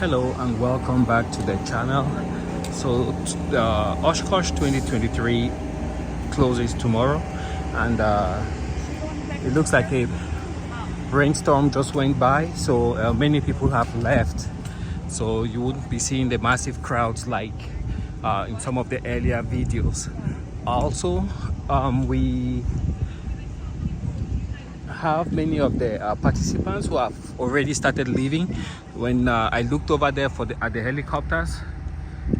Hello and welcome back to the channel. So Oshkosh 2023 closes tomorrow, and it looks like a rainstorm just went by, so many people have left, so you wouldn't be seeing the massive crowds like in some of the earlier videos. Also, we have many of the participants who have already started leaving. When I looked over there at the helicopters,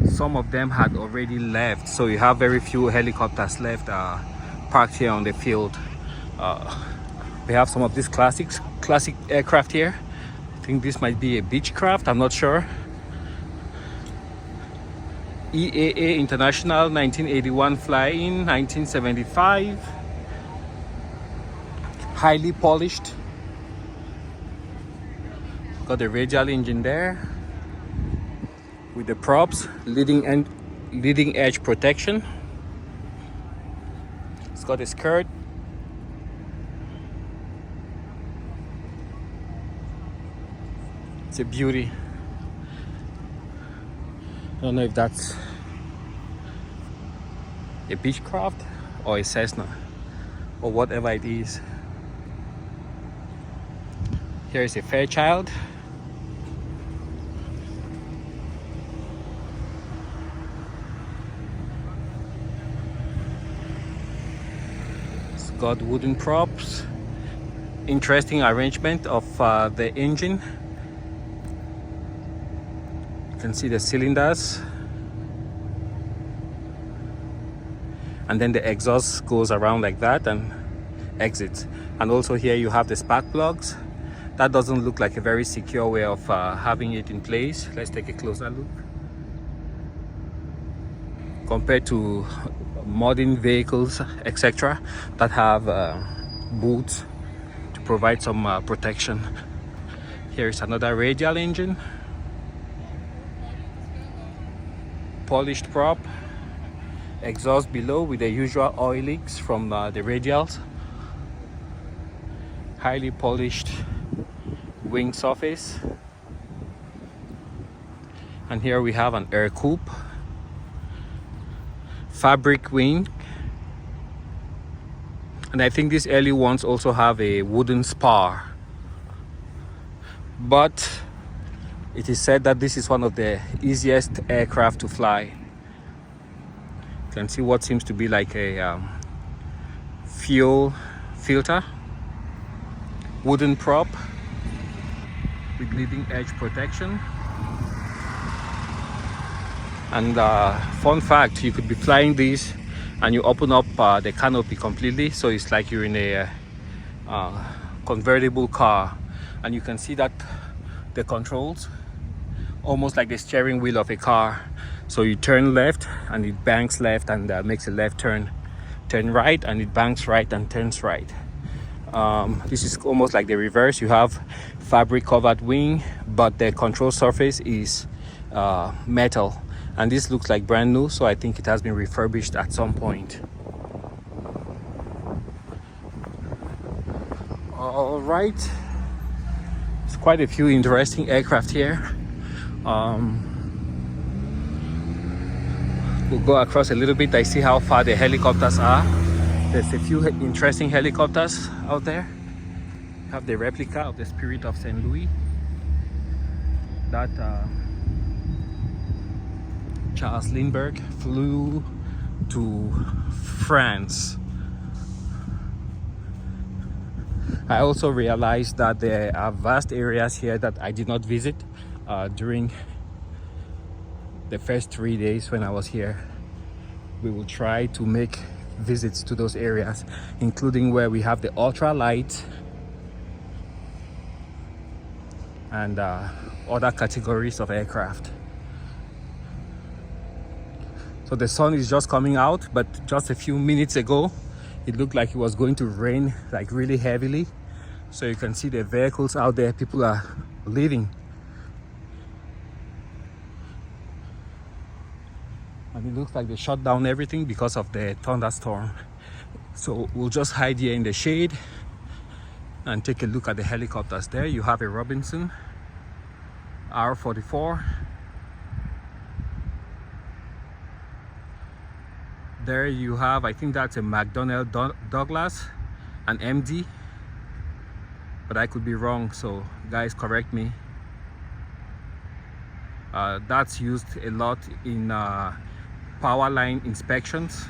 some of them had already left, so you have very few helicopters left parked here on the field. We have some of these classic aircraft here. I think this might be a Beechcraft, I'm not sure. EAA International 1981 fly-in, 1975. Highly polished. Got the radial engine there with the props, leading edge protection. It's got a skirt. It's a beauty. I don't know if that's a Beechcraft or a Cessna or whatever it is. Here is a Fairchild. It's got wooden props. Interesting arrangement of the engine. You can see the cylinders. And then the exhaust goes around like that and exits. And also here you have the spark plugs. That doesn't look like a very secure way of having it in place. Let's take a closer look. Compared to modern vehicles, etc., that have boots to provide some protection. Here is another radial engine. Polished prop. Exhaust below with the usual oil leaks from the radials. Highly polished wing surface. And here we have an air coupe. Fabric wing. And I think these early ones also have a wooden spar. But it is said that this is one of the easiest aircraft to fly. You can see what seems to be like a fuel filter. Wooden prop with leading edge protection. And fun fact, you could be flying this and you open up the canopy completely, so it's like you're in a convertible car, and you can see that the controls almost like the steering wheel of a car. So you turn left and it banks left and makes a left turn right, and it banks right and turns right. This is almost like the reverse. You have fabric covered wing, but the control surface is metal, and this looks like brand new, so I think it has been refurbished at some point. All right, it's quite a few interesting aircraft here. We'll go across a little bit. I see how far the helicopters are. There's a few interesting helicopters out there. We have the replica of the Spirit of St. Louis that Charles Lindbergh flew to France. I also realized that there are vast areas here that I did not visit during the first 3 days when I was here. We will try to make visits to those areas, including where we have the ultralight and other categories of aircraft. So the sun is just coming out, but just a few minutes ago it looked like it was going to rain like really heavily. So you can see the vehicles out there, people are leaving. And it looks like they shut down everything because of the thunderstorm. So we'll just hide here in the shade and take a look at the helicopters. There you have a Robinson R44. There you have, I think that's a McDonnell Douglas, an MD, but I could be wrong, so guys correct me. That's used a lot in power line inspections.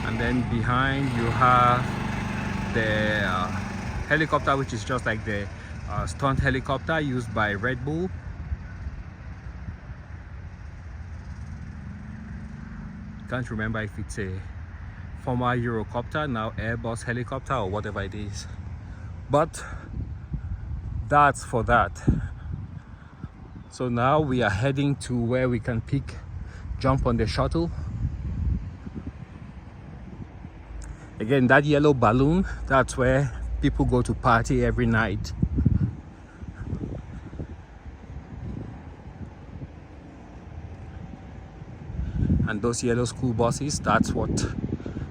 And then behind you have the helicopter, which is just like the stunt helicopter used by Red Bull. Can't remember if it's a former Eurocopter, now Airbus helicopter or whatever it is, but that's for that. So now we are heading to where we can jump on the shuttle. Again, that yellow balloon, that's where people go to party every night. And those yellow school buses, that's what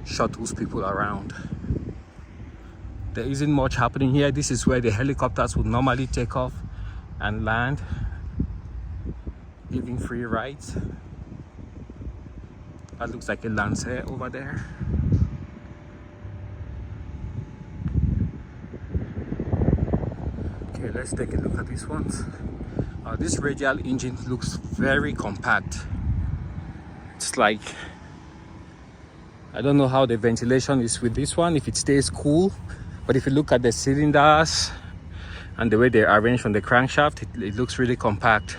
shuttles people around. There isn't much happening here. This is where the helicopters would normally take off and land, giving free rides. That looks like a Lancer over there. Okay, let's take a look at these ones. This radial engine looks very compact. It's like, I don't know how the ventilation is with this one, if it stays cool, but if you look at the cylinders and the way they're arranged on the crankshaft, it looks really compact.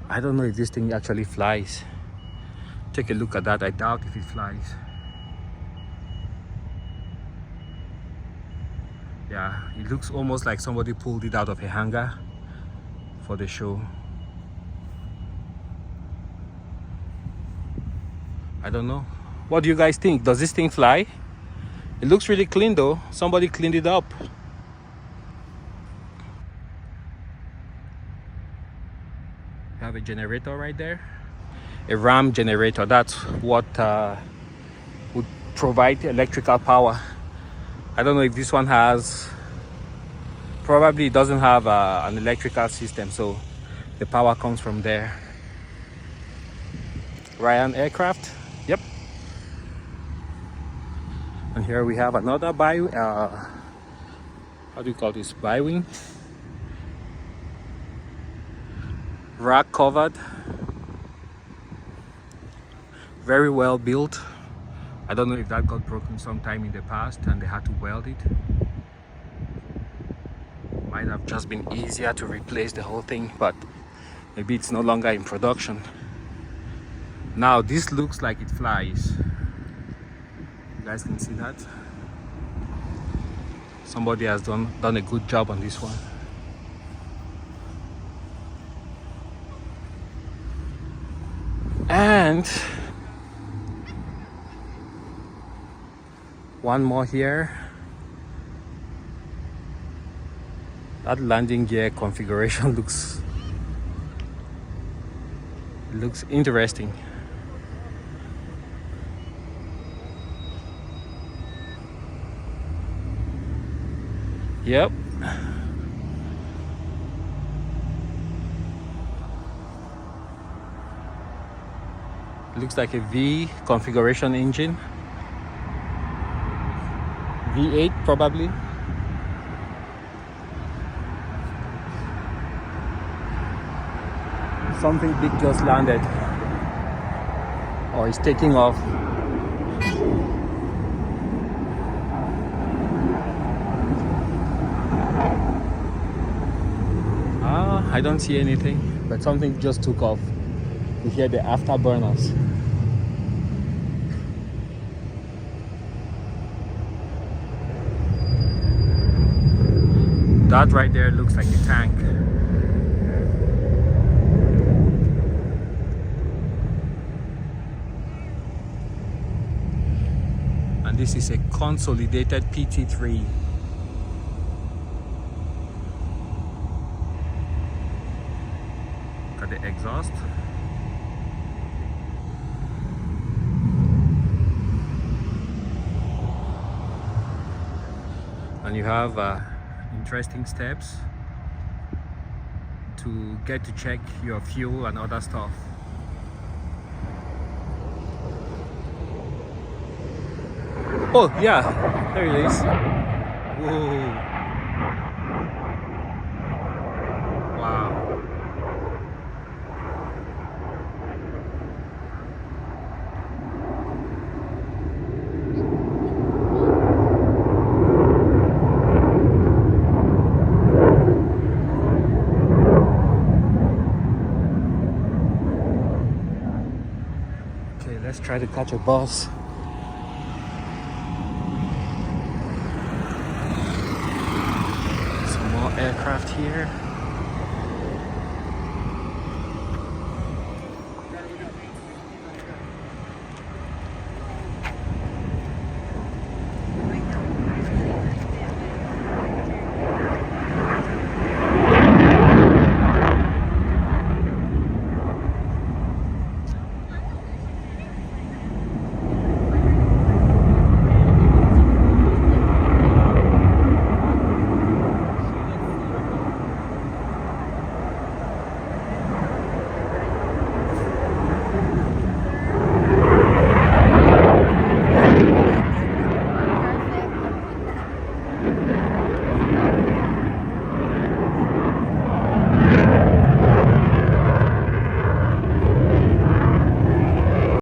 I don't know if this thing actually flies. Take a look at that. I doubt if it flies. Yeah, it looks almost like somebody pulled it out of a hangar for the show. I don't know. What do you guys think? Does this thing fly? It looks really clean though. Somebody cleaned it up. You have a generator right there. A RAM generator. That's what would provide electrical power. I don't know if this one has, probably it doesn't have an electrical system, so the power comes from there. Ryan aircraft. Yep. And here we have another how do you call this? Bi-wing. Rack covered. Very well built. I don't know if that got broken sometime in the past and they had to weld it. Might have just been easier to replace the whole thing, but maybe it's no longer in production. Now this looks like it flies. You guys can see that. Somebody has done a good job on this one. And one more here. That landing gear configuration looks interesting. Yep. Looks like a V configuration engine. V8 probably. Something big just landed or is taking off. I don't see anything, but something just took off. You hear the afterburners. That right there looks like a tank. And this is a consolidated PT3. Look at the exhaust. And you have interesting steps to get to check your fuel and other stuff. Oh yeah, there it is. Whoa. Wow. Okay, let's try to catch a bus. Some more aircraft here.